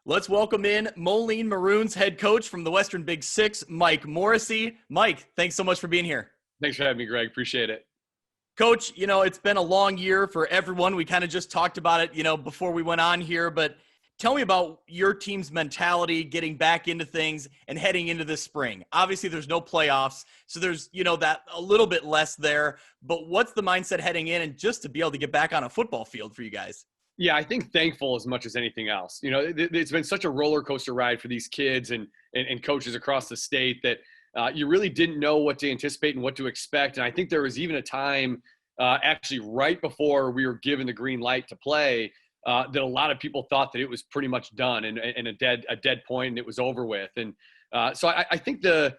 Let's welcome in Moline Maroons head coach from the Western Big Six, Mike Morrissey. Mike, thanks so much for being here. Thanks for having me, Greg. Appreciate it. Coach, it's been a long year for everyone. We kind of just talked about it, before we went on here, but tell me about your team's mentality getting back into things and heading into this spring. Obviously, there's no playoffs, so there's, that a little bit less there, but what's the mindset heading in and just to be able to get back on a football field for you guys? Yeah, I think thankful as much as anything else. It's been such a roller coaster ride for these kids and coaches across the state that you really didn't know what to anticipate and what to expect. And I think there was even a time actually right before we were given the green light to play that a lot of people thought that it was pretty much done and a dead point and it was over with. And so I think the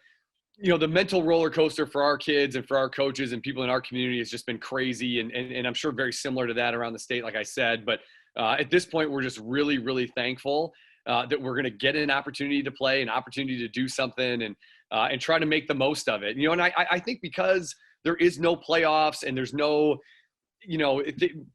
mental roller coaster for our kids and for our coaches and people in our community has just been crazy. And I'm sure very similar to that around the state, like I said. But at this point, we're just really, really thankful that we're going to get an opportunity to play, an opportunity to do something and try to make the most of it. And I think because there is no playoffs and there's no,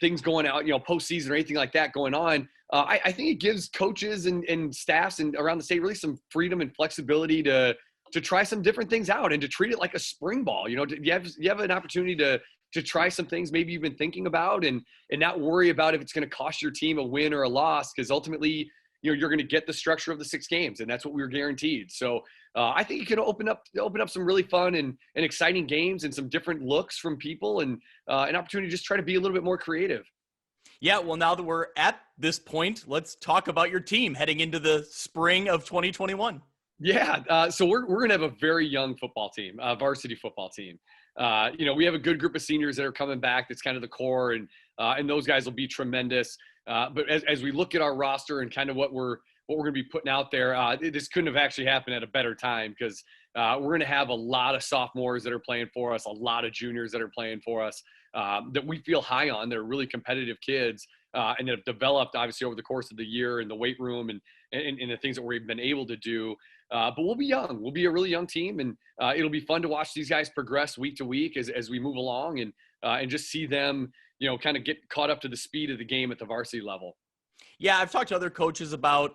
things going out, postseason or anything like that going on, I think it gives coaches and staffs and around the state really some freedom and flexibility to try some different things out and to treat it like a spring ball. You have an opportunity to try some things maybe you've been thinking about and not worry about if it's going to cost your team a win or a loss, because ultimately, you're going to get the structure of the 6 games, and that's what we were guaranteed. So I think you can open up some really fun and exciting games and some different looks from people and an opportunity to just try to be a little bit more creative. Yeah, well, now that we're at this point, let's talk about your team heading into the spring of 2021. Yeah, so we're going to have a very young football team, varsity football team. We have a good group of seniors that are coming back. That's kind of the core, and those guys will be tremendous. But as we look at our roster and kind of what we're going to be putting out there, this couldn't have actually happened at a better time because we're going to have a lot of sophomores that are playing for us, a lot of juniors that are playing for us that we feel high on. They're really competitive kids and that have developed obviously over the course of the year in the weight room and the things that we've been able to do. But we'll be young. We'll be a really young team, and it'll be fun to watch these guys progress week to week as we move along and just see them, kind of get caught up to the speed of the game at the varsity level. Yeah, I've talked to other coaches about,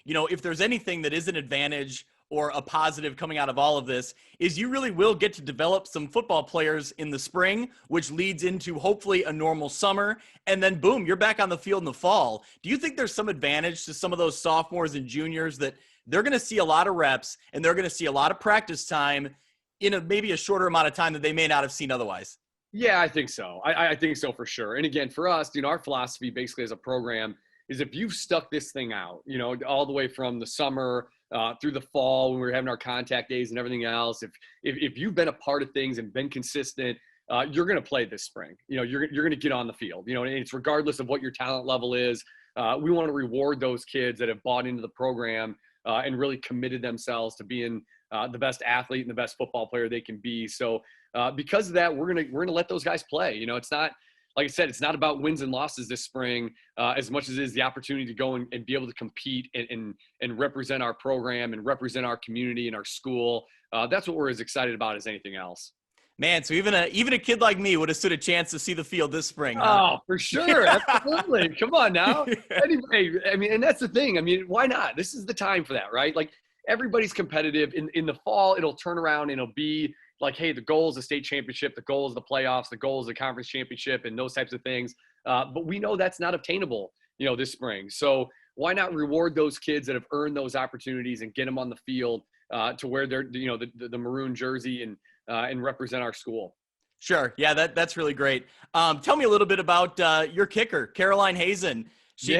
if there's anything that is an advantage or a positive coming out of all of this, is you really will get to develop some football players in the spring, which leads into hopefully a normal summer. And then boom, you're back on the field in the fall. Do you think there's some advantage to some of those sophomores and juniors that they're going to see a lot of reps and they're going to see a lot of practice time in maybe a shorter amount of time that they may not have seen otherwise? Yeah, I think so. I think so for sure. And again, for us, our philosophy basically as a program is if you've stuck this thing out, all the way from the summer through the fall when we were having our contact days and everything else, if you've been a part of things and been consistent, you're going to play this spring. You're going to get on the field. And it's regardless of what your talent level is. We want to reward those kids that have bought into the program and really committed themselves to being the best athlete and the best football player they can be. So because of that, we're gonna let those guys play. It's not, like I said, it's not about wins and losses this spring as much as it is the opportunity to go and be able to compete and represent our program and represent our community and our school. That's what we're as excited about as anything else. Man, so even a kid like me would have stood a chance to see the field this spring. Huh? Oh, for sure. Absolutely. Come on now. Anyway, and that's the thing. Why not? This is the time for that, right? Like everybody's competitive. In the fall, it'll turn around and it'll be like, hey, the goal is the state championship, the goal is the playoffs, the goal is the conference championship and those types of things. But we know that's not obtainable, this spring. So why not reward those kids that have earned those opportunities and get them on the field to wear their, the maroon jersey and represent our school. Sure. Yeah, that's really great. Tell me a little bit about your kicker, Caroline Hazen. She,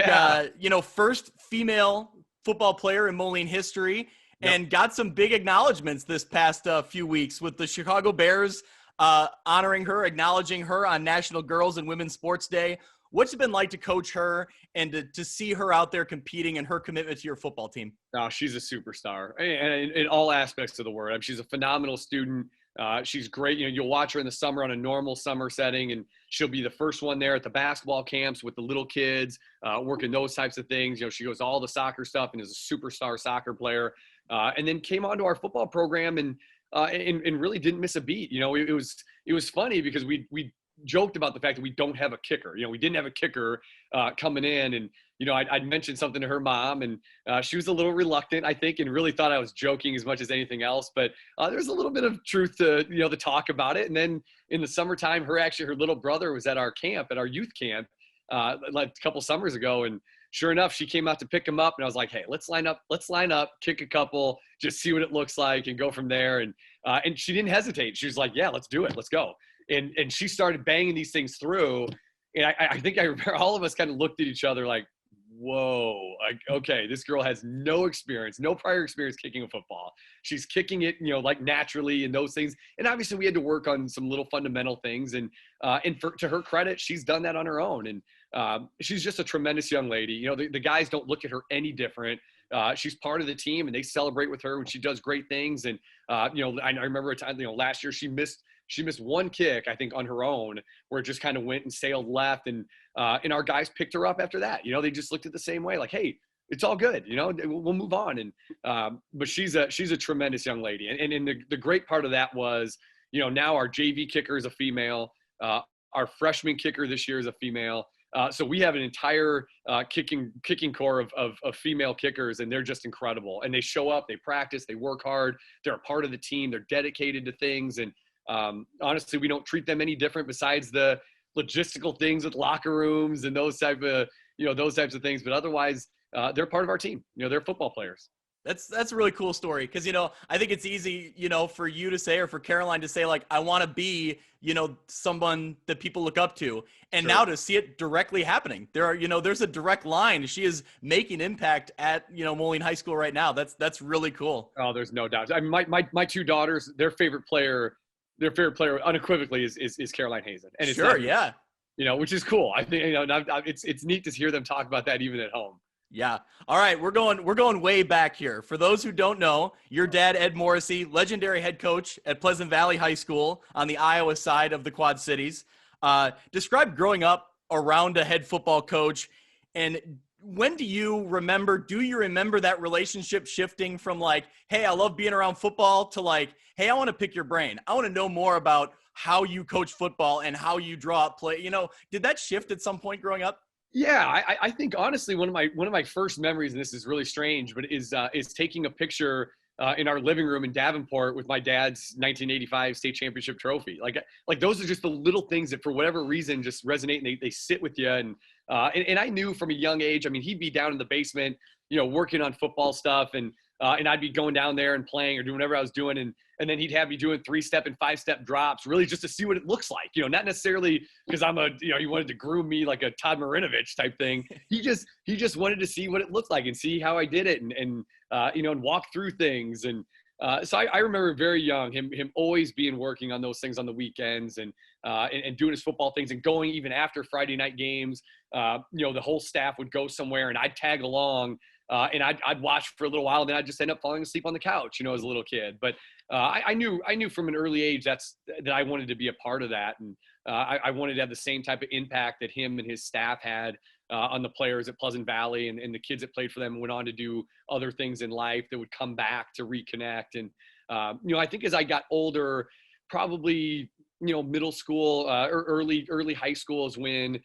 first female football player in Moline history and got some big acknowledgments this past few weeks with the Chicago Bears honoring her, acknowledging her on National Girls and Women's Sports Day. What's it been like to coach her and to see her out there competing and her commitment to your football team? Oh, she's a superstar and in all aspects of the word. She's a phenomenal student. She's great. You'll watch her in the summer on a normal summer setting, and she'll be the first one there at the basketball camps with the little kids, working those types of things. She goes to all the soccer stuff and is a superstar soccer player. And then came onto our football program and really didn't miss a beat. It was funny because we joked about the fact that we don't have a kicker. We didn't have a kicker coming in, and I'd mentioned something to her mom, and she was a little reluctant, I think, and really thought I was joking as much as anything else. But there's a little bit of truth to, the talk about it. And then in the summertime, her little brother was at our camp, at our youth camp, like a couple summers ago. And sure enough, she came out to pick him up, and I was like, hey, let's line up, kick a couple, just see what it looks like and go from there. And she didn't hesitate. She was like, yeah, let's do it. Let's go. And she started banging these things through. And I think I remember all of us kind of looked at each other like, whoa, like, okay, this girl has no experience, no prior experience kicking a football. She's kicking it, like naturally and those things. And obviously we had to work on some little fundamental things. And to her credit, she's done that on her own. And she's just a tremendous young lady. The guys don't look at her any different. She's part of the team, and they celebrate with her when she does great things. And, I remember a time, last year she missed one kick, I think, on her own, where it just kind of went and sailed left. And our guys picked her up after that. They just looked at the same way, like, hey, it's all good. We'll move on. And but she's a tremendous young lady. And the great part of that was, now our JV kicker is a female. Our freshman kicker this year is a female. So we have an entire kicking core of female kickers, and they're just incredible. And they show up, they practice, they work hard. They're a part of the team. They're dedicated to things. And honestly, we don't treat them any different besides the logistical things with locker rooms and those types of things. But otherwise, they're part of our team. They're football players. That's a really cool story, because, I think it's easy, for you to say, or for Caroline to say, like, I want to be, someone that people look up to. And Sure. Now to see it directly happening, there's a direct line. She is making impact at, Moline High School right now. That's really cool. Oh, there's no doubt. I mean, my two daughters, their favorite player unequivocally is Caroline Hazen. And it's Sure. not, Yeah. which is cool. I think, it's neat to hear them talk about that even at home. Yeah. All right. We're going way back here. For those who don't know, your dad, Ed Morrissey, legendary head coach at Pleasant Valley High School on the Iowa side of the Quad Cities. Describe growing up around a head football coach. And do you remember that relationship shifting from like, hey, I love being around football, to like, hey, I want to pick your brain. I want to know more about how you coach football and how you draw up play. Did that shift at some point growing up? Yeah, I think honestly one of my first memories, and this is really strange, but is taking a picture in our living room in Davenport with my dad's 1985 state championship trophy. Like those are just the little things that for whatever reason just resonate, and they sit with you. And I knew from a young age. I mean, he'd be down in the basement, working on football stuff, and I'd be going down there and playing or doing whatever I was doing, and then he'd have me doing 3-step and 5-step drops, really just to see what it looks like. Not necessarily because he wanted to groom me like a Todd Marinovich type thing. He just wanted to see what it looked like and see how I did it, and walk through things. And so I remember very young him always being working on those things on the weekends, and doing his football things, and going even after Friday night games. The whole staff would go somewhere, and I'd tag along. And I'd watch for a little while, and then I'd just end up falling asleep on the couch, as a little kid. But I knew from an early age that I wanted to be a part of that, and I wanted to have the same type of impact that him and his staff had on the players at Pleasant Valley, and the kids that played for them and went on to do other things in life that would come back to reconnect. And I think as I got older, probably middle school or early high school is when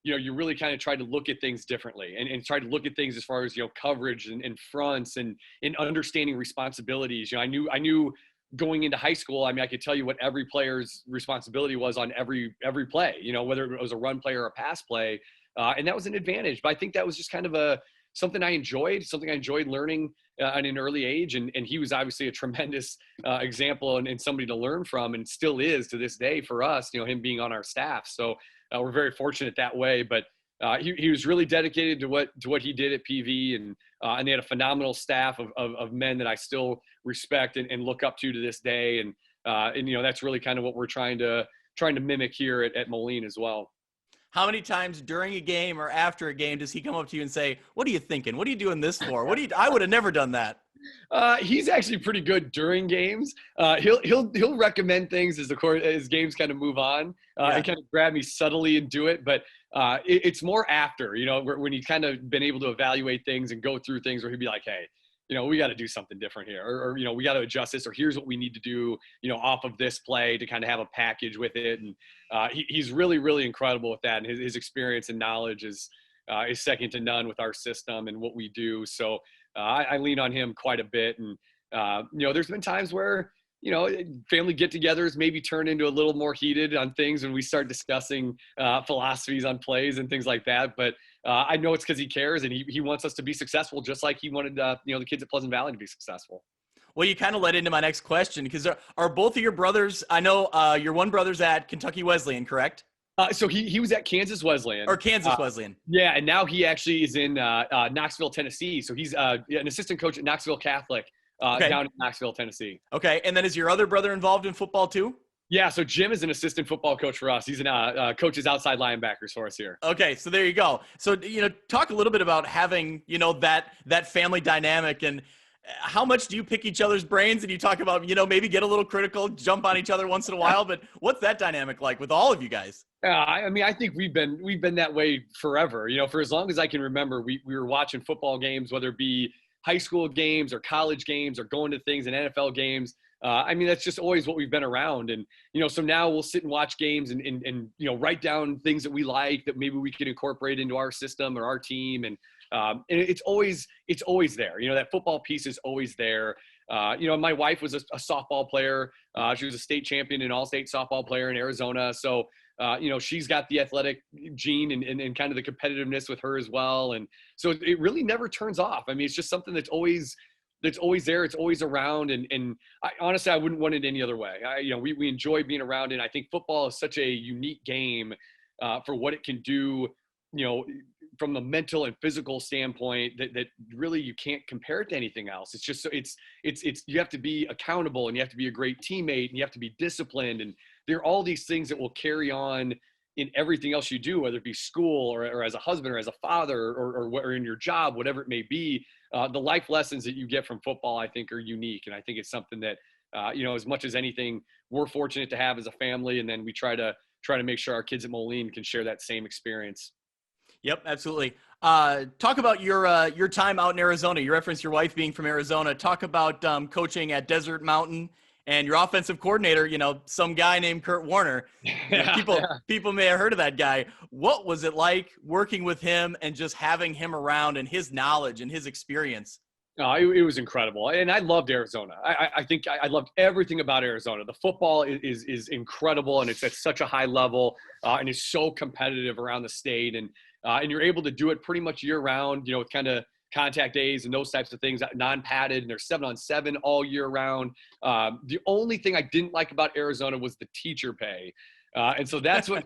you really kind of try to look at things differently, and try to look at things as far as, coverage and fronts and understanding responsibilities. I knew going into high school, I mean, I could tell you what every player's responsibility was on every play, whether it was a run play or a pass play. And that was an advantage. But I think that was just kind of something I enjoyed learning at an early age. And he was obviously a tremendous example and somebody to learn from, and still is to this day for us, him being on our staff. So we're very fortunate that way. But he was really dedicated to what he did at PV, and they had a phenomenal staff of men that I still respect and look up to this day. And that's really kind of what we're trying to mimic here at Moline as well. How many times during a game or after a game does he come up to you and say, "What are you thinking? What are you doing this for? I would have never done that." He's actually pretty good during games. He'll recommend things as games kind of move on, and kind of grab me subtly and do it. But it's more after, when he's kind of been able to evaluate things and go through things, where he'd be like, "Hey, we got to do something different here, or we got to adjust this, or here's what we need to do, off of this play to kind of have a package with it." And he's really, really incredible with that. And his experience and knowledge is is second to none with our system and what we do. So I lean on him quite a bit. And, there's been times where, family get-togethers maybe turn into a little more heated on things when we start discussing philosophies on plays and things like that. But I know it's because he cares, and he wants us to be successful, just like he wanted the kids at Pleasant Valley to be successful. Well, you kind of led into my next question, because are both of your brothers, I know your one brother's at Kentucky Wesleyan, correct? So he was at Kansas Wesleyan. Or Kansas Wesleyan. Yeah, and now he actually is in Knoxville, Tennessee. So he's an assistant coach at Knoxville Catholic down in Knoxville, Tennessee. Okay, and then is your other brother involved in football too? Yeah, so Jim is an assistant football coach for us. He's an coaches outside linebackers for us here. Okay, so there you go. So, talk a little bit about having, that family dynamic, and how much do you pick each other's brains, and you talk about, maybe get a little critical, jump on each other once in a while, but what's that dynamic like with all of you guys? I think we've been that way forever. For as long as I can remember, we were watching football games, whether it be high school games or college games or going to things and NFL games. That's just always what we've been around. And, so now we'll sit and watch games and write down things that we like that maybe we can incorporate into our system or our team. And it's always there. That football piece is always there. My wife was a softball player. She was a state champion and all-state softball player in Arizona. So, she's got the athletic gene and kind of the competitiveness with her as well. And so it really never turns off. It's just something that's always there. It's always around. And honestly, I wouldn't want it any other way. We enjoy being around it. I think football is such a unique game for what it can do, from the mental and physical standpoint that really you can't compare it to anything else. It's just, it's you have to be accountable, and you have to be a great teammate, and you have to be disciplined. And there are all these things that will carry on in everything else you do, whether it be school or as a husband or as a father or in your job, whatever it may be. The life lessons that you get from football, I think, are unique. And I think it's something that, as much as anything, we're fortunate to have as a family. And then we try to make sure our kids at Moline can share that same experience. Yep, absolutely. Talk about your time out in Arizona. You referenced your wife being from Arizona. Talk about coaching at Desert Mountain and your offensive coordinator, some guy named Kurt Warner. People may have heard of that guy. What was it like working with him and just having him around and his knowledge and his experience? It was incredible. And I loved Arizona. I think I loved everything about Arizona. The football is incredible, and it's at such a high level, and it's so competitive around the state. And you're able to do it pretty much year round, with kind of contact days and those types of things, non-padded, and they're 7-on-7 all year round. The only thing I didn't like about Arizona was the teacher pay. And so that's what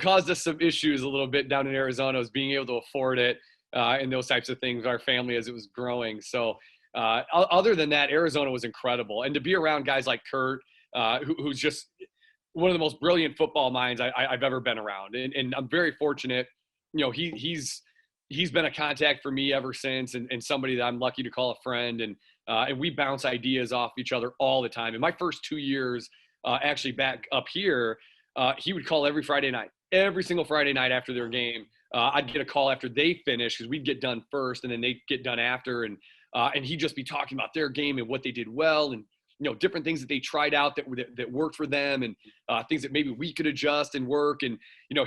caused us some issues a little bit down in Arizona, was being able to afford it and those types of things, our family as it was growing. So other than that, Arizona was incredible. And to be around guys like Kurt, who's just one of the most brilliant football minds I've ever been around. And I'm very fortunate. He's been a contact for me ever since, and somebody that I'm lucky to call a friend. And we bounce ideas off each other all the time. In my first 2 years, actually back up here, he would call every single Friday night after their game. I'd get a call after they finish, because we'd get done first and then they'd get done after. And he'd just be talking about their game and what they did well, and different things that they tried out that worked for them, and things that maybe we could adjust and work. And,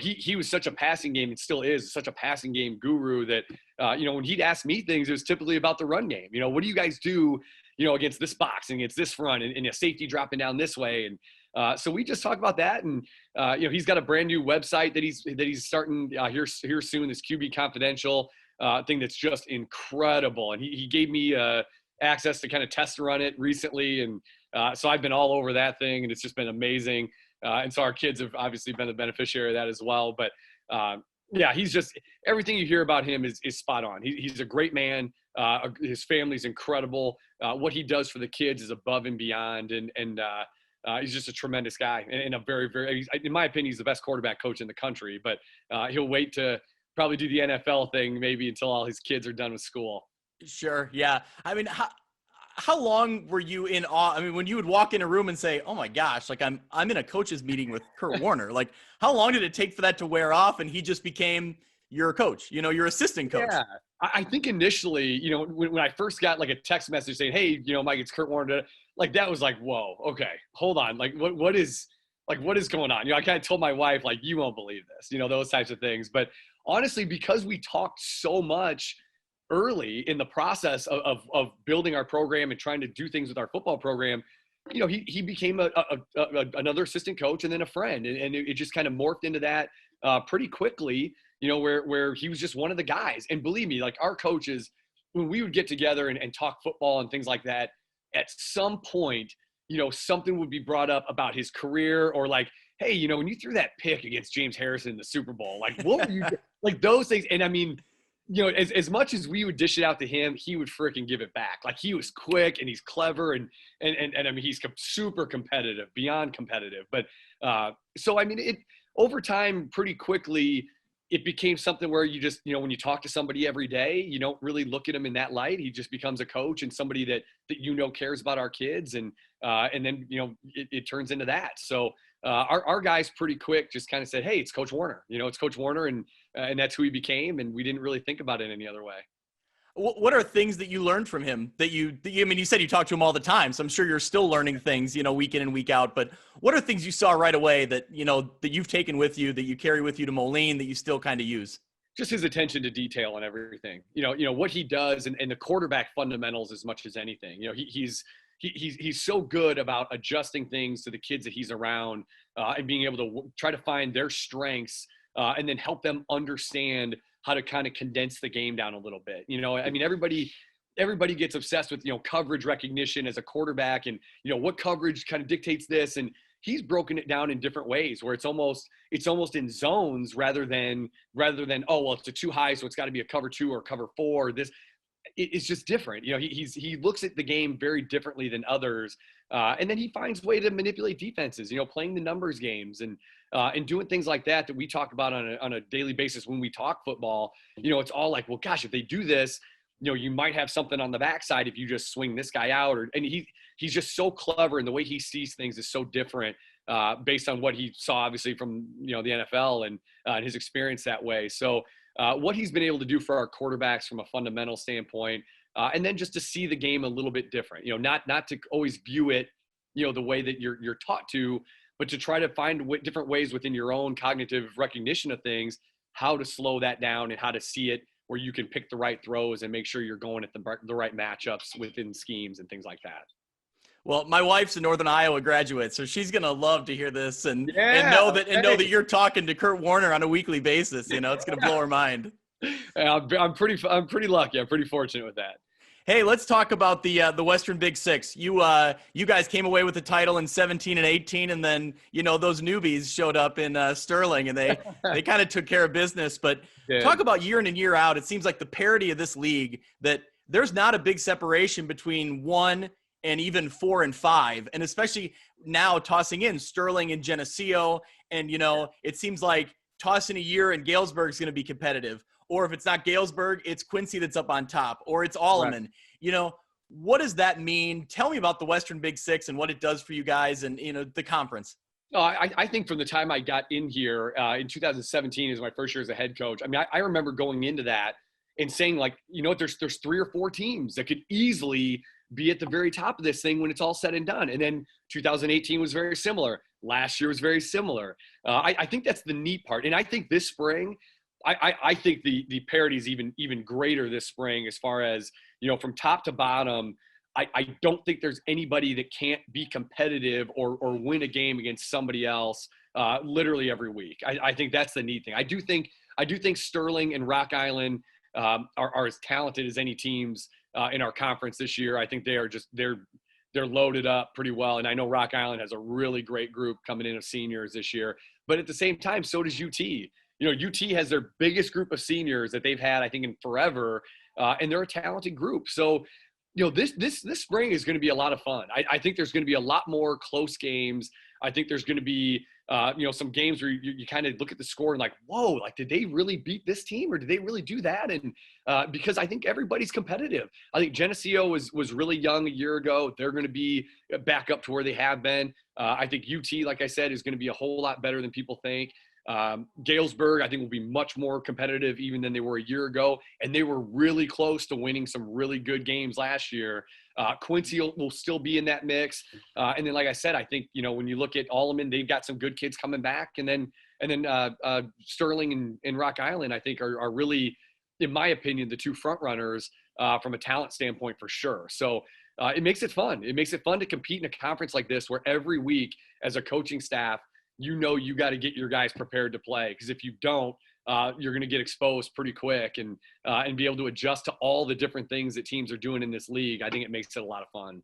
he was such a passing game, and still is such a passing game guru that, when he'd ask me things, it was typically about the run game. What do you guys do, against this box and against this front, and a safety dropping down this way. And so we just talk about that. And, he's got a brand new website that he's starting here soon, this QB Confidential thing that's just incredible. And he gave me access to kind of test run it recently. And so I've been all over that thing, and it's just been amazing. And so our kids have obviously been the beneficiary of that as well. But he's just, everything you hear about him is spot on. He's a great man. His family's incredible. What he does for the kids is above and beyond. And he's just a tremendous guy, and a very, very, in my opinion, he's the best quarterback coach in the country. But he'll wait to probably do the NFL thing maybe until all his kids are done with school. Sure. Yeah. How long were you in awe? When you would walk in a room and say, "Oh my gosh, like I'm in a coach's meeting with Kurt Warner," like how long did it take for that to wear off and he just became your coach, your assistant coach? Yeah. I think initially, when I first got like a text message saying, "Hey, Mike, it's Kurt Warner," like that was like, whoa, okay, hold on. Like what is going on? I kind of told my wife, like, you won't believe this, those types of things. But honestly, because we talked so much early in the process of building our program and trying to do things with our football program, he became another assistant coach and then a friend. And it just kind of morphed into that pretty quickly, where he was just one of the guys. And believe me, like our coaches, when we would get together and talk football and things like that, at some point, something would be brought up about his career, or like, hey, when you threw that pick against James Harrison in the Super Bowl, like what were you like those things? And I mean, as much as we would dish it out to him, he would freaking give it back. Like he was quick and he's clever and I mean, he's super competitive, beyond competitive. But so, I mean, it over time, pretty quickly, it became something where you just, when you talk to somebody every day, you don't really look at him in that light. He just becomes a coach and somebody that cares about our kids. And then, it turns into that. So our guys pretty quick just kind of said, hey, it's Coach Warner, it's Coach Warner. And that's who he became. And we didn't really think about it any other way. What are things that you learned from him I mean, you said you talk to him all the time, so I'm sure you're still learning things, week in and week out, but what are things you saw right away that, that you've taken with you, that you carry with you to Moline, that you still kind of use? Just his attention to detail and everything, what he does and the quarterback fundamentals as much as anything. He's so good about adjusting things to the kids that he's around and being able to try to find their strengths and then help them understand how to kind of condense the game down a little bit. I mean, everybody gets obsessed with, coverage recognition as a quarterback and, what coverage kind of dictates this. And he's broken it down in different ways where it's almost in zones rather than, oh, well, it's a too high, so it's got to be a cover 2 or cover 4. It's just different. He looks at the game very differently than others. And then he finds a way to manipulate defenses, playing the numbers games and doing things like that we talk about on a daily basis when we talk football. It's all like, well, gosh, if they do this, you might have something on the backside if you just swing this guy out. And he's just so clever, and the way he sees things is so different based on what he saw, obviously, from the NFL and his experience that way. So what he's been able to do for our quarterbacks from a fundamental standpoint, and then just to see the game a little bit different, not to always view it, the way that you're taught to, but to try to find different ways within your own cognitive recognition of things, how to slow that down and how to see it where you can pick the right throws and make sure you're going at the right matchups within schemes and things like that. Well, my wife's a Northern Iowa graduate, so she's gonna love to hear this and know that you're talking to Kurt Warner on a weekly basis. It's gonna blow her mind. I'm pretty lucky. I'm pretty fortunate with that. Hey, let's talk about the Western Big Six. You guys came away with the title in 17 and 18, and then those newbies showed up in Sterling, and they kind of took care of business. But talk about year in and year out. It seems like the parity of this league, that there's not a big separation between 1 and even 4 and 5, and especially now tossing in Sterling and Geneseo, and it seems like tossing a year and Galesburg's going to be competitive. Or if it's not Galesburg, it's Quincy that's up on top, or it's Alleman. Right. What does that mean? Tell me about the Western Big Six and what it does for you guys and, the conference. Oh, I think from the time I got in here in 2017 is my first year as a head coach. I mean, I remember going into that and saying, like, there's 3 or 4 teams that could easily be at the very top of this thing when it's all said and done. And then 2018 was very similar. Last year was very similar. I think that's the neat part. And I think this spring – I think the parity is even greater this spring as far as, from top to bottom. I don't think there's anybody that can't be competitive or win a game against somebody else literally every week. I think that's the neat thing. I do think Sterling and Rock Island are as talented as any teams in our conference this year. I think they're loaded up pretty well. And I know Rock Island has a really great group coming in of seniors this year. But at the same time, so does UT. UT has their biggest group of seniors that they've had, I think, in forever, and they're a talented group. So, this spring is going to be a lot of fun. I think there's going to be a lot more close games. I think there's going to be, some games where you kind of look at the score and like, whoa, like, did they really beat this team or did they really do that? And because I think everybody's competitive. I think Geneseo was really young a year ago. They're going to be back up to where they have been. I think UT, like I said, is going to be a whole lot better than people think. Galesburg, I think, will be much more competitive even than they were a year ago. And they were really close to winning some really good games last year. Quincy will still be in that mix. And then, like I said, I think, when you look at Alleman, they've got some good kids coming back. And then, And then Sterling and Rock Island, I think, are really, in my opinion, the two front runners from a talent standpoint for sure. So it makes it fun. It makes it fun to compete in a conference like this where every week as a coaching staff, you got to get your guys prepared to play. Because if you don't, you're going to get exposed pretty quick and be able to adjust to all the different things that teams are doing in this league. I think it makes it a lot of fun.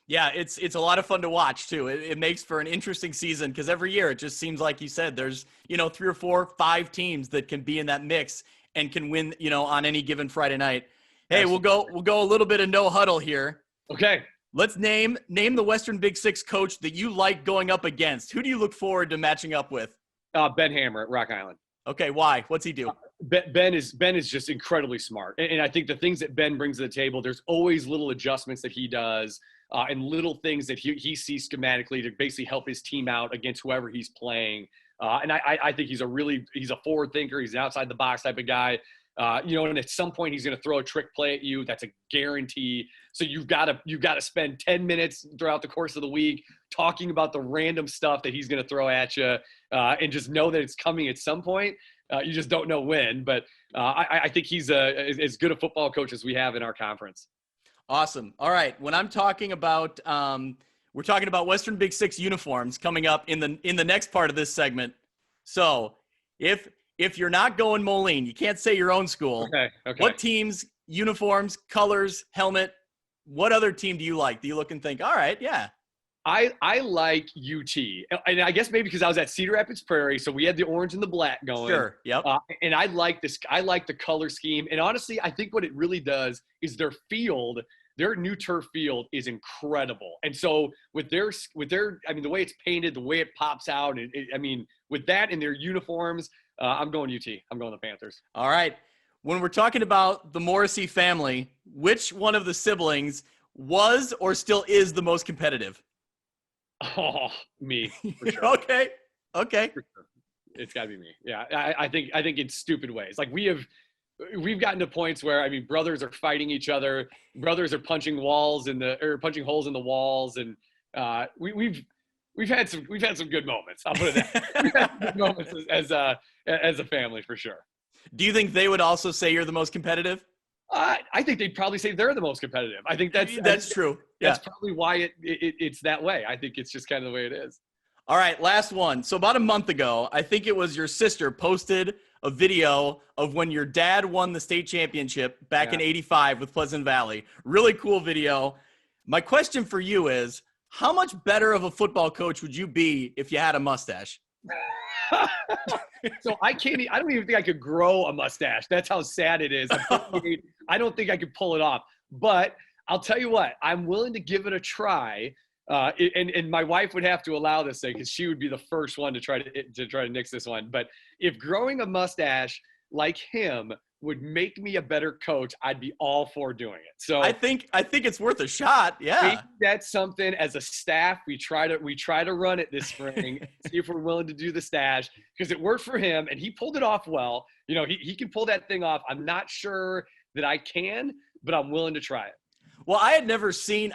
Yeah, it's a lot of fun to watch too. It makes for an interesting season because every year it just seems like you said there's 3 or 4, 5 teams that can be in that mix and can win on any given Friday night. Hey, Absolutely. we'll go a little bit of no huddle here. Okay. Let's name the Western Big Six coach that you like going up against. Who do you look forward to matching up with? Ben Hammer at Rock Island. Okay, why? What's he do? Ben is just incredibly smart, and I think the things that Ben brings to the table, there's always little adjustments that he does, and little things that he sees schematically to basically help his team out against whoever he's playing. And I think he's a forward thinker. He's an outside the box type of guy. And at some point he's going to throw a trick play at you. That's a guarantee. So you've got to spend 10 minutes throughout the course of the week talking about the random stuff that he's going to throw at you, and just know that it's coming at some point. You just don't know when, but I think he's as good a football coach as we have in our conference. Awesome. All right. When I'm talking about, we're talking about Western Big Six uniforms coming up in the next part of this segment. So if you're not going Moline, you can't say your own school. Okay. What teams, uniforms, colors, helmet, what other team do you like? Do you look and think, all right, yeah. I like UT. And I guess maybe because I was at Cedar Rapids Prairie, so we had the orange and the black going. Sure, yep. And I like this. I like the color scheme. And honestly, I think what it really does is their new turf field is incredible. And so with their, the way it's painted, the way it pops out, with that in their uniforms, I'm going UT. I'm going the Panthers. All right. When we're talking about the Morrissey family, which one of the siblings was or still is the most competitive? Oh, me. For sure. Okay. For sure. It's got to be me. Yeah, I think in stupid ways. Like we've gotten to points where brothers are fighting each other. Brothers are punching holes in the walls, and we've had some good moments. I'll put it that. We've had good moments as a family for sure. Do you think they would also say you're the most competitive? I think they'd probably say they're the most competitive. I think that's true. That's probably why it's that way. I think it's just kind of the way it is. All right, last one. So about a month ago, I think it was your sister posted a video of when your dad won the state championship back in '85 with Pleasant Valley. Really cool video. My question for you is, how much better of a football coach would you be if you had a mustache? So I don't even think I could grow a mustache. That's how sad it is. I don't think I could pull it off. But I'll tell you what, I'm willing to give it a try. And my wife would have to allow this thing because she would be the first one to try to nix this one. But if growing a mustache like him would make me a better coach, I'd be all for doing it. So I think it's worth a shot. Yeah. Maybe that's something as a staff we try to run it this spring, see if we're willing to do the stash, because it worked for him and he pulled it off well. He can pull that thing off. I'm not sure that I can, but I'm willing to try it. Well, I had never seen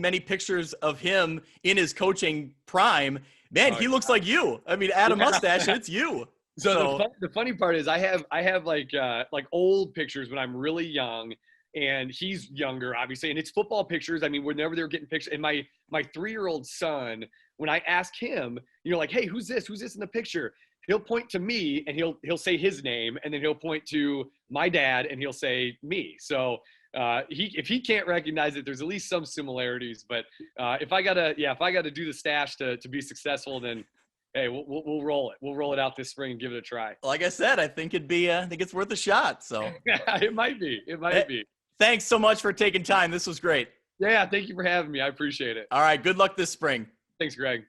many pictures of him in his coaching prime. He looks like you. Add a mustache and it's you. So the funny part is I have like old pictures when I'm really young, and he's younger, obviously, and it's football pictures. Whenever they're getting pictures, and my 3-year-old son, when I ask him, like, hey, who's this in the picture? He'll point to me and he'll say his name, and then he'll point to my dad and he'll say me. So if he can't recognize it, there's at least some similarities. But if I gotta do the stash to be successful, then hey, we'll roll it. We'll roll it out this spring and give it a try. Like I said, I think it's worth a shot. So it might be. Thanks so much for taking time. This was great. Yeah, thank you for having me. I appreciate it. All right, good luck this spring. Thanks, Greg.